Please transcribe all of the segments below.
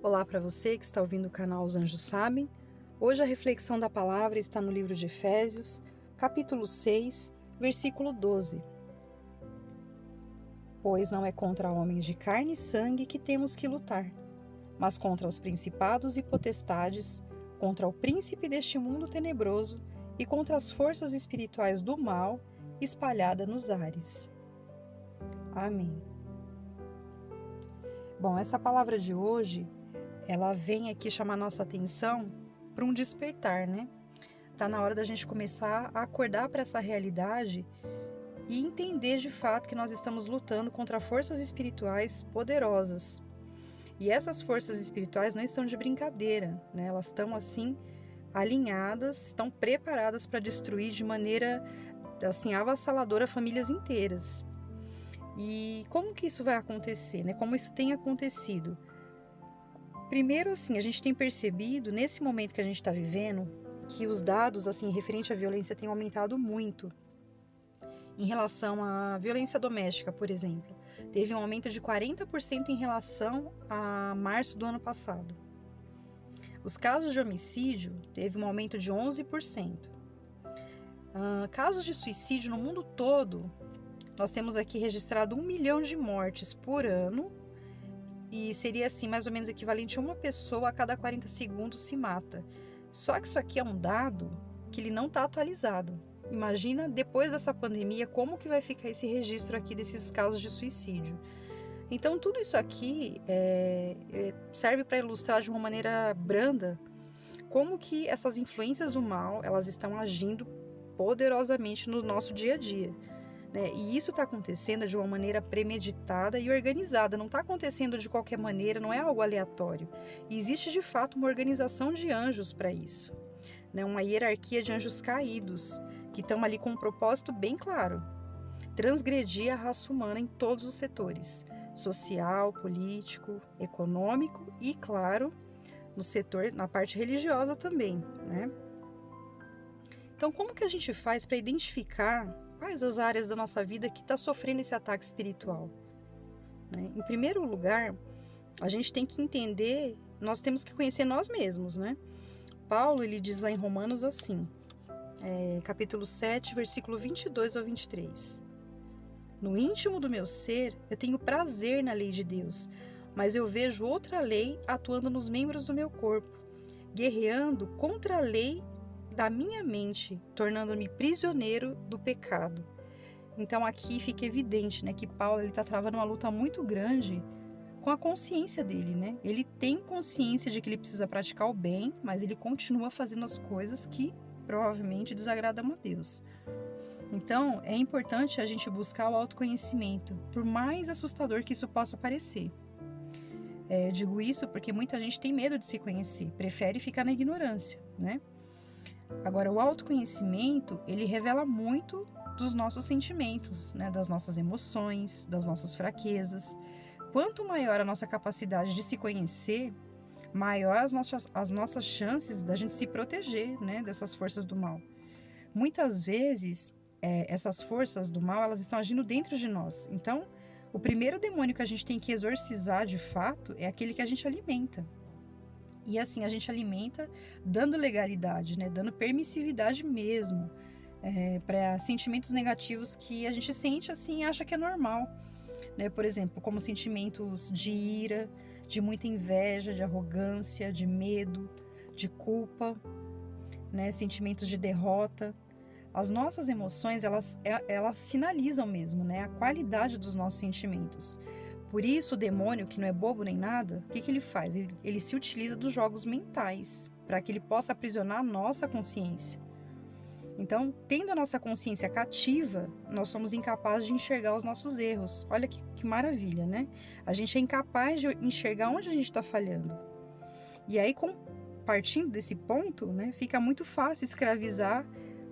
Olá para você que está ouvindo o canal Os Anjos Sabem. Hoje a reflexão da palavra está no livro de Efésios, capítulo 6, versículo 12. Pois não é contra homens de carne e sangue que temos que lutar, mas contra os principados e potestades, contra o príncipe deste mundo tenebroso e contra as forças espirituais do mal espalhadas nos ares. Amém. Bom, essa palavra de hoje, ela vem aqui chamar nossa atenção para um despertar, né? Tá na hora da gente começar a acordar para essa realidade e entender de fato que nós estamos lutando contra forças espirituais poderosas. E essas forças espirituais não estão de brincadeira, né? Elas estão assim alinhadas, estão preparadas para destruir de maneira assim avassaladora famílias inteiras. E como que isso vai acontecer, né? Como isso tem acontecido? Primeiro, assim, a gente tem percebido, nesse momento que a gente está vivendo, que os dados, assim, referente à violência têm aumentado muito. Em relação à violência doméstica, por exemplo, teve um aumento de 40% em relação a março do ano passado. Os casos de homicídio teve um aumento de 11%. Casos de suicídio no mundo todo, nós temos aqui registrado 1 milhão de mortes por ano, e seria assim mais ou menos equivalente a uma pessoa a cada 40 segundos se mata. Só que isso aqui é um dado que ele não está atualizado. Imagina depois dessa pandemia como que vai ficar esse registro aqui desses casos de suicídio. Então tudo isso aqui serve para ilustrar de uma maneira branda como que essas influências do mal elas estão agindo poderosamente no nosso dia a dia. Né? E isso está acontecendo de uma maneira premeditada e organizada, não está acontecendo de qualquer maneira, não é algo aleatório. E existe de fato uma organização de anjos para isso, né? Uma hierarquia de anjos caídos, que estão ali com um propósito bem claro: transgredir a raça humana em todos os setores, social, político, econômico e, claro, no setor, na parte religiosa também, né? Então, como que a gente faz para identificar quais as áreas da nossa vida que está sofrendo esse ataque espiritual? Né? Em primeiro lugar, a gente tem que entender, nós temos que conhecer nós mesmos, né? Paulo, ele diz lá em Romanos assim, capítulo 7, versículo 22 ao 23. No íntimo do meu ser, eu tenho prazer na lei de Deus, mas eu vejo outra lei atuando nos membros do meu corpo, guerreando contra a lei da minha mente, tornando-me prisioneiro do pecado. Então aqui fica evidente, né, que Paulo está travando uma luta muito grande com a consciência dele, né? Ele tem consciência de que ele precisa praticar o bem, mas ele continua fazendo as coisas que provavelmente desagradam a Deus. Então é importante a gente buscar o autoconhecimento, por mais assustador que isso possa parecer. Digo isso porque muita gente tem medo de se conhecer, prefere ficar na ignorância, né? Agora, o autoconhecimento, ele revela muito dos nossos sentimentos, né? Das nossas emoções, das nossas fraquezas. Quanto maior a nossa capacidade de se conhecer, maior as nossas chances da gente se proteger, né? Dessas forças do mal. Muitas vezes, essas forças do mal, elas estão agindo dentro de nós. Então, o primeiro demônio que a gente tem que exorcizar de fato é aquele que a gente alimenta. E assim, a gente alimenta dando legalidade, né? Dando permissividade mesmo para sentimentos negativos que a gente sente assim e acha que é normal. Né? Por exemplo, como sentimentos de ira, de muita inveja, de arrogância, de medo, de culpa, né? Sentimentos de derrota. As nossas emoções, elas sinalizam mesmo, né? A qualidade dos nossos sentimentos. Por isso, o demônio, que não é bobo nem nada, o que ele faz? Ele se utiliza dos jogos mentais, para que ele possa aprisionar a nossa consciência. Então, tendo a nossa consciência cativa, nós somos incapazes de enxergar os nossos erros. Olha que maravilha, né? A gente é incapaz de enxergar onde a gente está falhando. E aí, partindo desse ponto, né, fica muito fácil escravizar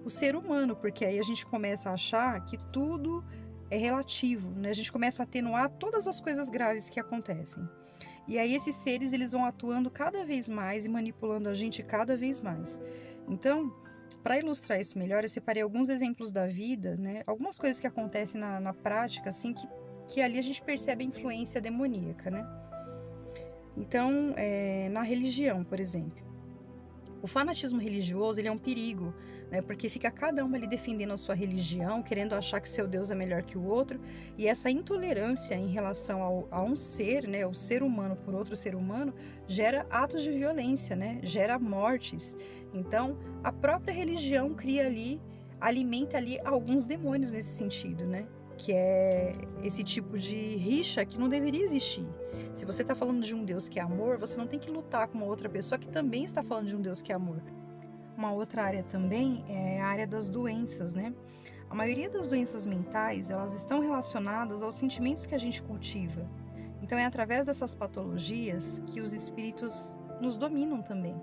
o ser humano, porque aí a gente começa a achar que tudo é relativo, né? A gente começa a atenuar todas as coisas graves que acontecem. E aí esses seres, eles vão atuando cada vez mais e manipulando a gente cada vez mais. Então, para ilustrar isso melhor, eu separei alguns exemplos da vida, né? Algumas coisas que acontecem na prática, assim, que ali a gente percebe a influência demoníaca, né? Então, na religião, por exemplo, o fanatismo religioso, ele é um perigo, né? Porque fica cada um ali defendendo a sua religião, querendo achar que seu Deus é melhor que o outro, e essa intolerância em relação a um ser, né? O ser humano por outro ser humano, gera atos de violência, né? Gera mortes. Então, a própria religião cria ali, alimenta ali alguns demônios nesse sentido, né? Que é esse tipo de rixa que não deveria existir. Se você está falando de um Deus que é amor, você não tem que lutar com uma outra pessoa que também está falando de um Deus que é amor. Uma outra área também é a área das doenças, né? A maioria das doenças mentais, elas estão relacionadas aos sentimentos que a gente cultiva. Então é através dessas patologias que os espíritos nos dominam também.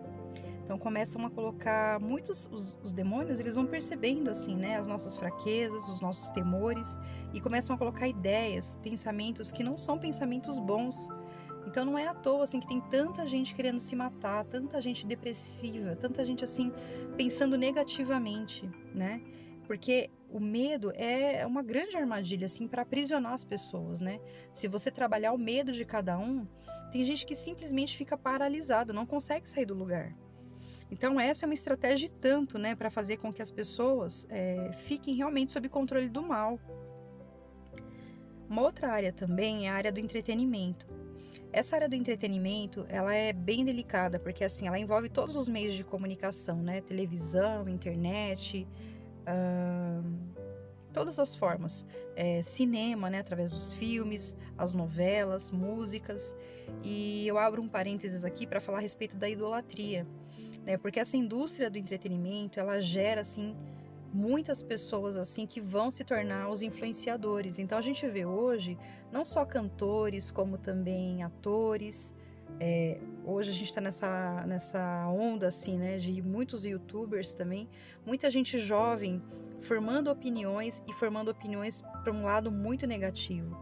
Então começam a colocar muitos os demônios, eles vão percebendo assim, né, as nossas fraquezas, os nossos temores, e começam a colocar ideias, pensamentos que não são pensamentos bons. Então não é à toa assim que tem tanta gente querendo se matar, tanta gente depressiva, tanta gente assim pensando negativamente, né? Porque o medo é uma grande armadilha assim para aprisionar as pessoas, né? Se você trabalhar o medo de cada um, tem gente que simplesmente fica paralisado, não consegue sair do lugar. Então essa é uma estratégia de tanto, né, para fazer com que as pessoas fiquem realmente sob controle do mal. Uma outra área também é a área do entretenimento. Essa área do entretenimento, ela é bem delicada, porque assim, ela envolve todos os meios de comunicação, né, televisão, internet, todas as formas, cinema, né, através dos filmes, as novelas, músicas, e eu abro um parênteses aqui para falar a respeito da idolatria, né? Porque essa indústria do entretenimento, ela gera assim muitas pessoas assim que vão se tornar os influenciadores. Então a gente vê hoje não só cantores, como também atores. Hoje a gente está nessa onda assim, né, de muitos YouTubers também, muita gente jovem formando opiniões para um lado muito negativo.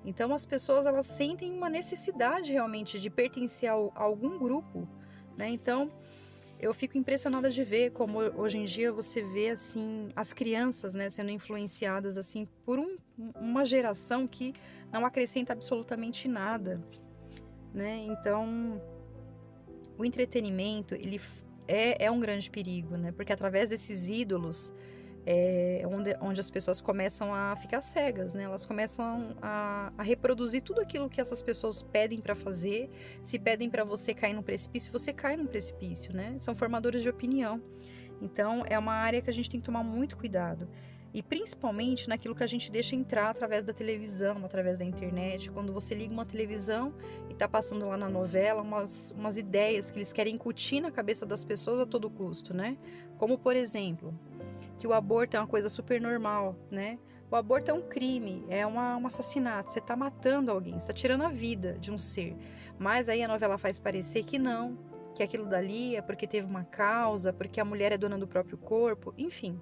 Então as pessoas, elas sentem uma necessidade realmente de pertencer a algum grupo, né? Então eu fico impressionada de ver como hoje em dia você vê assim as crianças, né, sendo influenciadas assim por uma geração que não acrescenta absolutamente nada, né? Então o entretenimento, ele é um grande perigo, né? Porque através desses ídolos onde as pessoas começam a ficar cegas, né? Elas começam a reproduzir tudo aquilo que essas pessoas pedem para fazer. Se pedem para você cair num precipício, você cai num precipício, né? São formadores de opinião. Então, é uma área que a gente tem que tomar muito cuidado. E principalmente naquilo que a gente deixa entrar através da televisão, através da internet. Quando você liga uma televisão e tá passando lá na novela umas ideias que eles querem incutir na cabeça das pessoas a todo custo, né? Como, por exemplo, que o aborto é uma coisa super normal, né? O aborto é um crime, é um assassinato. Você está matando alguém, você está tirando a vida de um ser. Mas aí a novela faz parecer que não, que aquilo dali é porque teve uma causa, porque a mulher é dona do próprio corpo, enfim.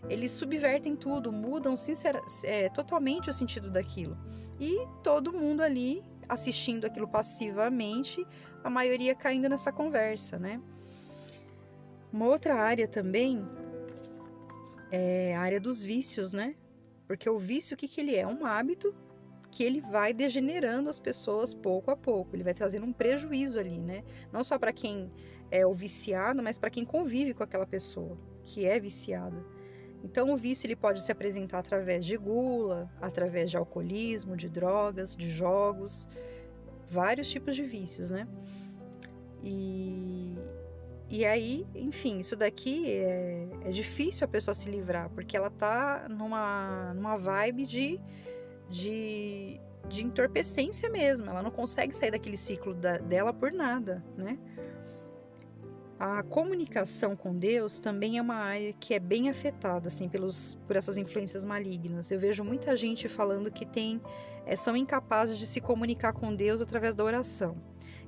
Eles subvertem tudo, mudam totalmente o sentido daquilo. E todo mundo ali assistindo aquilo passivamente, a maioria caindo nessa conversa, né? Uma outra área também é a área dos vícios, né? Porque o vício, o que que ele é? Um hábito que ele vai degenerando as pessoas pouco a pouco. Ele vai trazendo um prejuízo ali, né? Não só para quem é o viciado, mas para quem convive com aquela pessoa que é viciada. Então, o vício ele pode se apresentar através de gula, através de alcoolismo, de drogas, de jogos, vários tipos de vícios, né? E aí, enfim, isso daqui é difícil a pessoa se livrar, porque ela tá numa vibe de entorpecência mesmo. Ela não consegue sair daquele ciclo dela por nada, né? A comunicação com Deus também é uma área que é bem afetada, assim, por essas influências malignas. Eu vejo muita gente falando que são incapazes de se comunicar com Deus através da oração.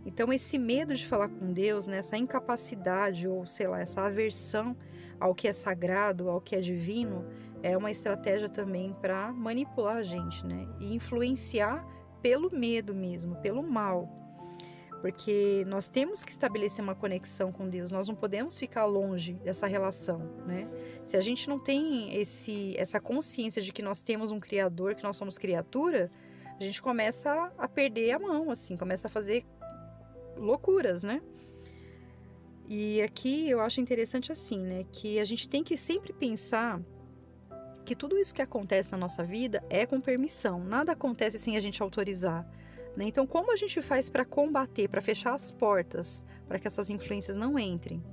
Então, esse medo de falar com Deus, né, essa incapacidade ou, sei lá, essa aversão ao que é sagrado, ao que é divino, é uma estratégia também para manipular a gente, né? E influenciar pelo medo mesmo, pelo mal. Porque nós temos que estabelecer uma conexão com Deus, nós não podemos ficar longe dessa relação, né? Se a gente não tem essa consciência de que nós temos um Criador, que nós somos criatura, a gente começa a perder a mão, assim, começa a fazer loucuras, né? E aqui eu acho interessante assim, né? Que a gente tem que sempre pensar que tudo isso que acontece na nossa vida é com permissão. Nada acontece sem a gente autorizar, né? Então, como a gente faz para combater, para fechar as portas, para que essas influências não entrem?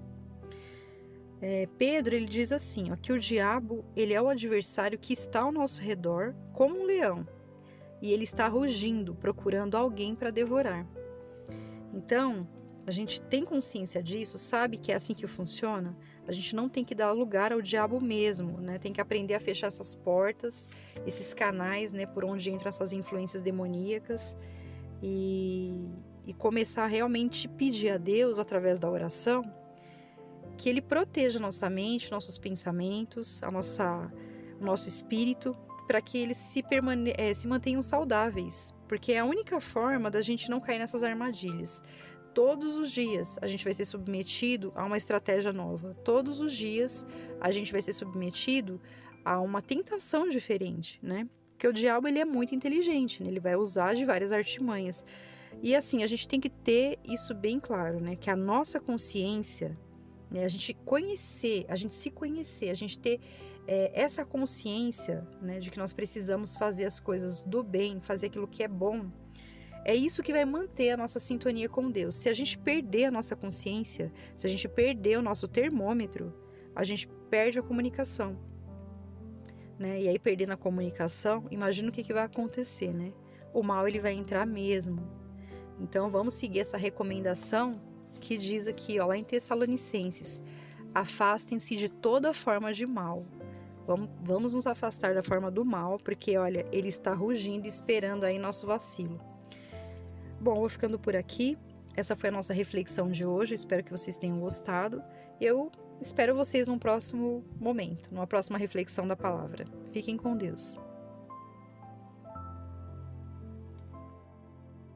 Pedro, ele diz assim, ó, que o diabo, ele é o adversário que está ao nosso redor como um leão. E ele está rugindo, procurando alguém para devorar. Então, a gente tem consciência disso, sabe que é assim que funciona? A gente não tem que dar lugar ao diabo mesmo, né? Tem que aprender a fechar essas portas, esses canais, né, por onde entram essas influências demoníacas e começar a realmente pedir a Deus, através da oração, que Ele proteja nossa mente, nossos pensamentos, o nosso espírito, para que eles se mantenham saudáveis, porque é a única forma da gente não cair nessas armadilhas. Todos os dias a gente vai ser submetido a uma estratégia nova. Todos os dias a gente vai ser submetido a uma tentação diferente, né? Porque o diabo, ele é muito inteligente, né? Ele vai usar de várias artimanhas. E assim, a gente tem que ter isso bem claro, né? Que a nossa consciência, né? A gente se conhecer, a gente ter essa consciência, né? De que nós precisamos fazer as coisas do bem, fazer aquilo que é bom. É isso que vai manter a nossa sintonia com Deus. Se a gente perder a nossa consciência, se a gente perder o nosso termômetro, a gente perde a comunicação, né? E aí, perdendo a comunicação, imagina o que vai acontecer, né? O mal, ele vai entrar mesmo. Então, vamos seguir essa recomendação que diz aqui, ó, lá em Tessalonicenses: afastem-se de toda forma de mal. Vamos nos afastar da forma do mal, porque, olha, ele está rugindo, esperando aí nosso vacilo. Bom, vou ficando por aqui. Essa foi a nossa reflexão de hoje. Eu espero que vocês tenham gostado. Eu espero vocês num próximo momento, numa próxima reflexão da palavra. Fiquem com Deus.